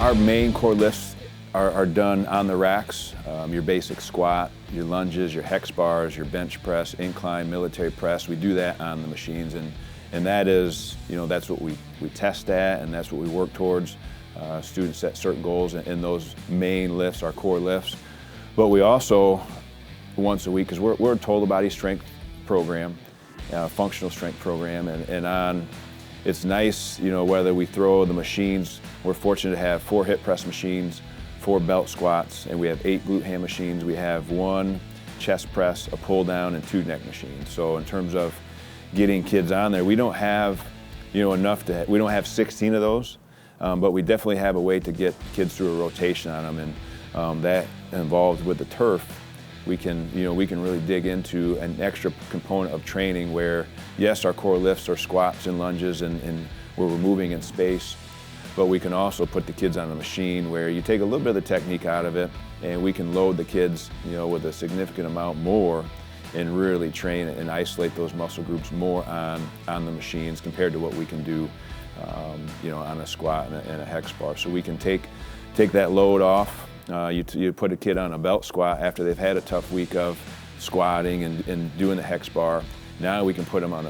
Our main core lifts are done on the racks. Your basic squat, your lunges, your hex bars, your bench press, incline, military press. We do that on the machines, and that is, that's what we test at, and that's what we work towards. Students set certain goals in those main lifts, our core lifts. But we also, once a week, because we're a total body strength program, functional strength program, and it's nice, whether we throw the machines. We're fortunate to have 4 hip press machines, 4 belt squats, and we have 8 glute ham machines. We have 1 chest press, a pull down, and 2 neck machines. So in terms of getting kids on there, we don't have, we don't have 16 of those, but we definitely have a way to get kids through a rotation on them, and that involved with the turf. We can really dig into an extra component of training where, yes, our core lifts are squats and lunges and where we're moving in space, but we can also put the kids on a machine where you take a little bit of the technique out of it, and we can load the kids, with a significant amount more and really train and isolate those muscle groups more on the machines compared to what we can do, on a squat and a hex bar. So we can take that load off. You put a kid on a belt squat after they've had a tough week of squatting and doing the hex bar. Now we can put them on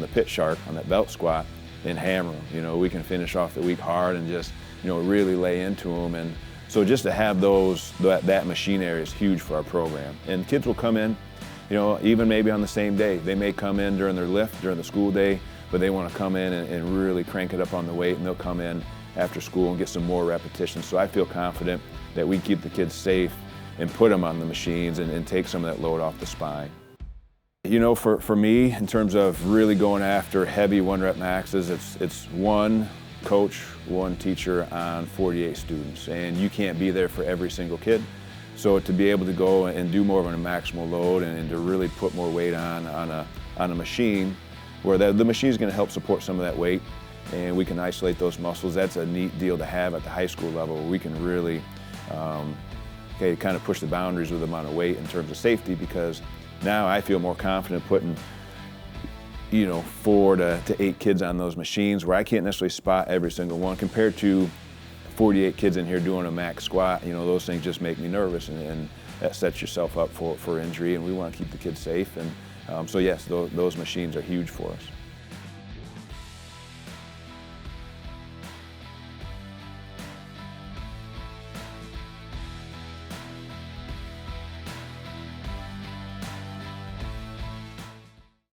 the pit shark, on that belt squat, and hammer them. We can finish off the week hard and just really lay into them. And so just to have that machine area is huge for our program. And kids will come in, even maybe on the same day. They may come in during their lift, during the school day, but they want to come in and really crank it up on the weight, and they'll come in after school and get some more repetitions. So I feel confident that we keep the kids safe and put them on the machines and take some of that load off the spine. For me, in terms of really going after heavy 1-rep maxes, it's 1 coach, 1 teacher on 48 students, and you can't be there for every single kid. So to be able to go and do more of a maximal load and to really put more weight on a machine, where the machine is going to help support some of that weight, and we can isolate those muscles. That's a neat deal to have at the high school level, where we can really kind of push the boundaries with the amount of weight in terms of safety, because now I feel more confident putting 4 to 8 kids on those machines where I can't necessarily spot every single one, compared to 48 kids in here doing a max squat. Those things just make me nervous, and that sets yourself up for injury, and we want to keep the kids safe. And so yes, those machines are huge for us.